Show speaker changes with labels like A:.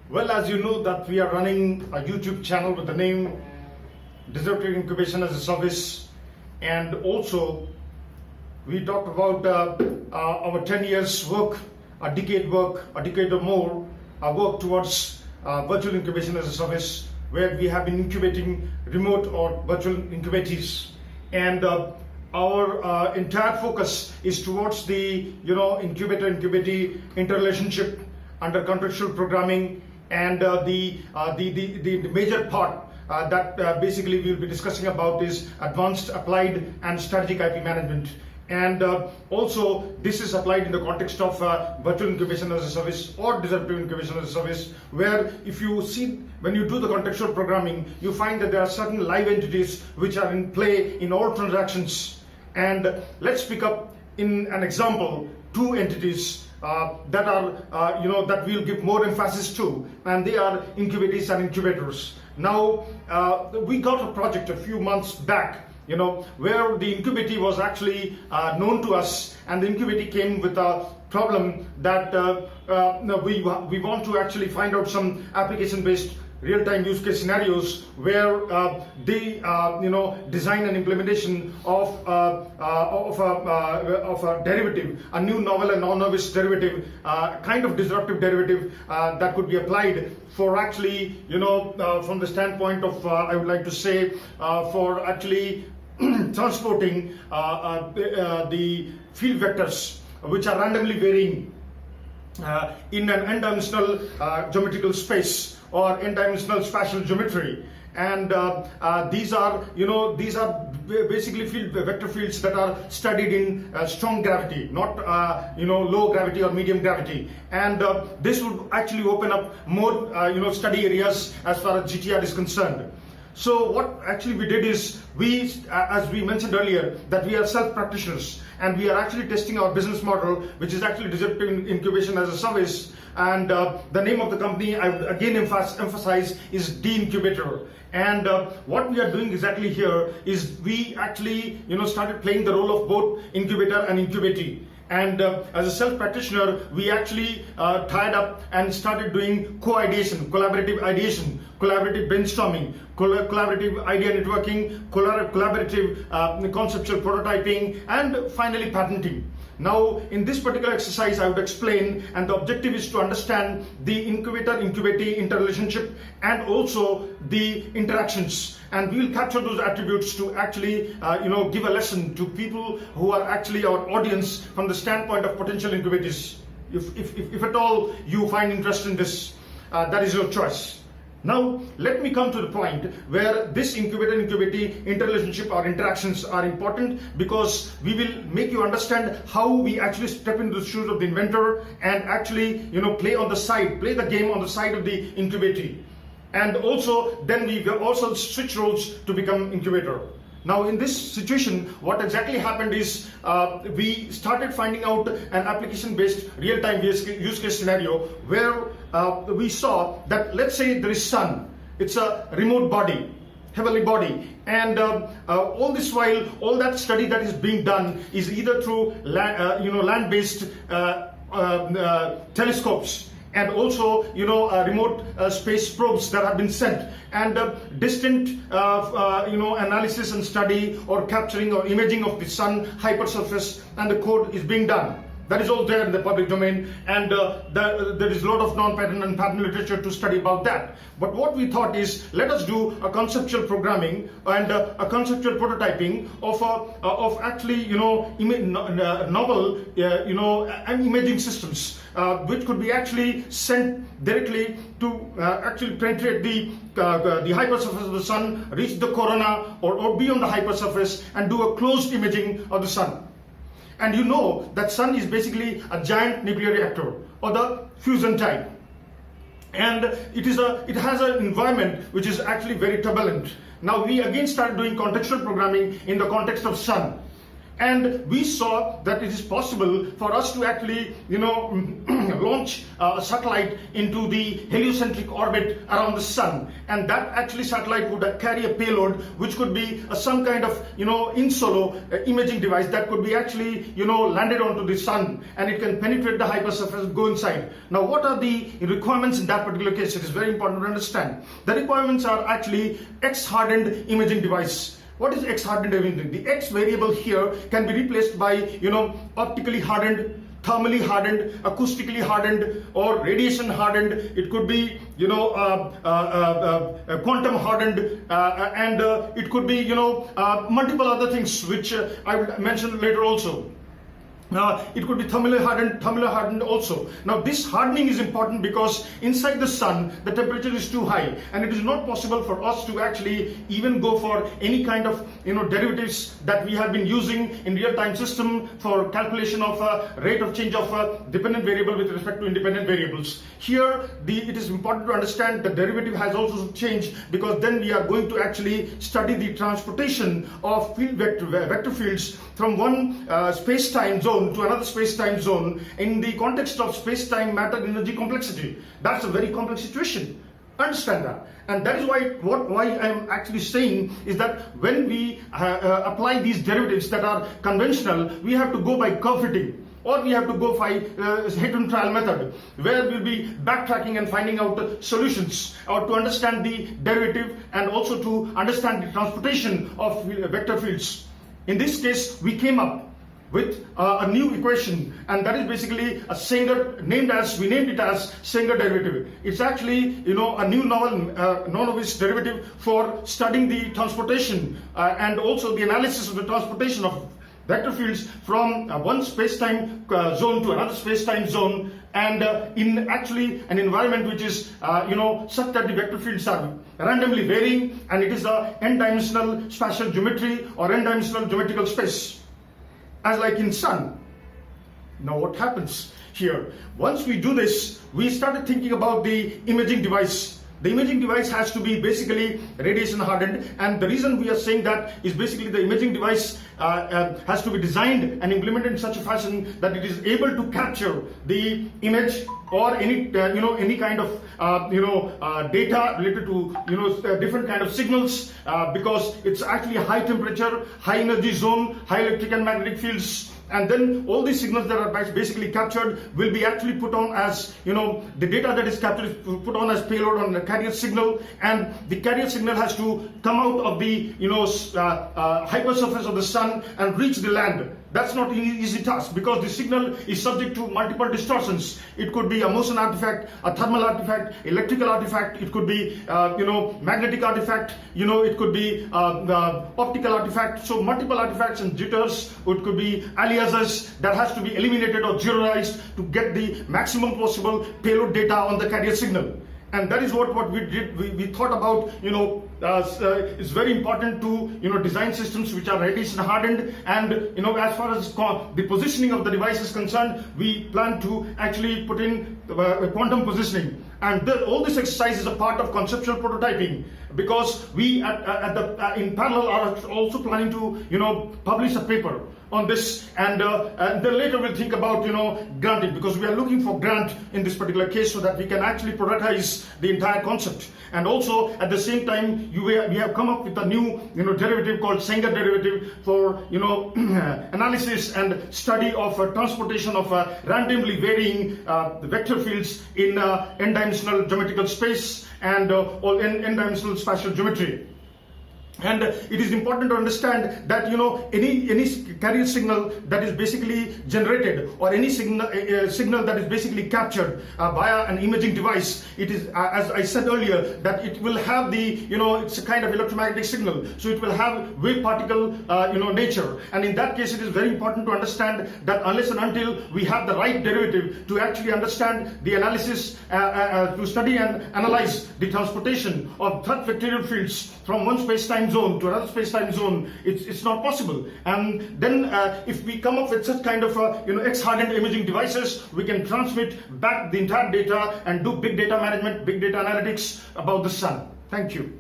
A: Well, as you know that we are running a YouTube channel with the name Disruptive Incubation-As-A-Service, and also we talked about our 10 years work, a decade or more, work towards virtual incubation as a service, where we have been incubating remote or virtual incubatees. And our entire focus is towards the incubator-incubatee interrelationship under contextual programming, and the major part that basically we'll be discussing about is advanced, applied, and strategic IP management. And also this is applied in the context of virtual incubation as a service or disruptive incubation as a service, where if you see, when you do the contextual programming, you find that there are certain live entities which are in play in all transactions. And let's pick up in an example two entities that are that we'll give more emphasis to, and they are incubatees and incubators. Now we got a project a few months back, where the incubatee was actually known to us, and the incubatee came with a problem that we want to actually find out some application-based real-time use case scenarios where they design and implementation of a derivative, a new novel and non-novice derivative, kind of disruptive derivative that could be applied for actually from the standpoint of I would like to say for actually transporting the field vectors which are randomly varying in an n-dimensional geometrical space or n-dimensional spatial geometry. And these are basically vector fields that are studied in strong gravity, not low gravity or medium gravity. And this would actually open up more study areas as far as GTR is concerned. So what actually we did is, as we mentioned earlier, that we are self-practitioners, and we are actually testing our business model, which is actually Disruptive Incubation as a Service. And the name of the company, I would again emphasize, is D-Incubator. And what we are doing exactly here is we actually started playing the role of both incubator and incubatee. And as a self-practitioner, we actually tied up and started doing co-ideation, collaborative ideation, collaborative brainstorming, collaborative idea networking, collaborative conceptual prototyping, and finally patenting. Now, in this particular exercise, I would explain, and the objective is to understand the incubator-incubatee interrelationship and also the interactions. And we will capture those attributes to actually, give a lesson to people who are actually our audience from the standpoint of potential incubatees. If at all you find interest in this, that is your choice. Now, let me come to the point where this incubator-incubatee interrelationship or interactions are important, because we will make you understand how we actually step into the shoes of the inventor and actually, play the game on the side of the incubatee. And also, then we will also switch roles to become incubator. Now, in this situation, what exactly happened is we started finding out an application-based real-time use case scenario where we saw that, let's say there is sun. It's a remote body, heavenly body, and all this while, all that study that is being done is either through land-based telescopes, and also remote space probes that have been sent, and distant analysis and study or capturing or imaging of the sun hypersurface, and the code is being done. That is all there in the public domain, and there is a lot of non-patent and patent literature to study about that. But what we thought is, let us do a conceptual programming and a conceptual prototyping of actually novel and imaging systems, which could be actually sent directly to actually penetrate the hypersurface of the sun, reach the corona or beyond the hypersurface, and do a closed imaging of the sun. And you know that sun is basically a giant nuclear reactor, or the fusion type. And it has an environment which is actually very turbulent. Now we again started doing contextual programming in the context of sun. And we saw that it is possible for us to actually, launch a satellite into the heliocentric orbit around the sun. And that actually satellite would carry a payload, which could be some kind of, in solo imaging device that could be actually, landed onto the sun, and it can penetrate the hypersurface, go inside. Now, what are the requirements in that particular case? It is very important to understand. The requirements are actually X-hardened imaging device. What is X-hardened imaging? The X variable here can be replaced by, optically hardened, thermally hardened, acoustically hardened, or radiation hardened. It could be, quantum hardened, and it could be, multiple other things which I will mention later also. It could be thermally hardened also. Now, this hardening is important because inside the sun the temperature is too high, and it is not possible for us to actually even go for any kind of derivatives that we have been using in real-time system for calculation of rate of change of dependent variable with respect to independent variables. Here, it is important to understand the derivative has also changed, because then we are going to actually study the transportation of field vector fields from one space-time zone to another space-time zone in the context of space-time matter energy complexity. That's a very complex situation. Understand that. And that is why I'm actually saying is that when we apply these derivatives that are conventional, we have to go by curve fitting, or we have to go by hidden trial method, where we'll be backtracking and finding out solutions, or to understand the derivative and also to understand the transportation of vector fields. In this case, we came up with a new equation, and that is basically a Sanger, we named it as Sanger derivative. It's actually, a new novel, non-obvious derivative for studying the transportation and also the analysis of the transportation of vector fields from one space-time zone to another space-time zone, and in actually an environment which is, such that the vector fields are randomly varying, and it is a n-dimensional spatial geometry or n-dimensional geometrical space, as like in sun. Now, what happens here? Once we do this, we started thinking about the imaging device. The imaging device has to be basically radiation hardened, and the reason we are saying that is basically the imaging device has to be designed and implemented in such a fashion that it is able to capture the image or any any kind of data related to different kind of signals, because it's actually a high temperature, high energy zone, high electric and magnetic fields. And then all these signals that are basically captured will be actually put on as, the data that is captured is put on as payload on the carrier signal, and the carrier signal has to come out of the, hypersurface of the sun and reach the land. That's not an easy task, because the signal is subject to multiple distortions. It could be a motion artifact, a thermal artifact, electrical artifact, it could be, magnetic artifact, it could be optical artifact. So multiple artifacts and jitters, it could be aliases that has to be eliminated or zeroized to get the maximum possible payload data on the carrier signal. And that is what we did. We thought about, it's very important to, design systems which are radiation hardened, and, as far as the positioning of the device is concerned, we plan to actually put in quantum positioning. And all this exercise is a part of conceptual prototyping, because we in parallel are also planning to, publish a paper on this, and then later we'll think about, granting, because we are looking for grant in this particular case so that we can actually productize the entire concept. And also at the same time, we have come up with a new, derivative called Sanger derivative for, analysis and study of transportation of randomly varying vector fields in n-dimensional geometrical space and or n-dimensional spatial geometry. And it is important to understand that any carrier signal that is basically generated, or any signal that is basically captured via an imaging device, it is, as I said earlier, that it will have the it's a kind of electromagnetic signal, so it will have wave particle nature. And in that case, it is very important to understand that unless and until we have the right derivative to actually understand the analysis, to study and analyze the transportation of such vectorial fields from one space-time zone to another space-time zone, it's not possible. And then if we come up with such kind of X-hardened imaging devices, we can transmit back the entire data and do big data management, big data analytics about the sun. Thank you.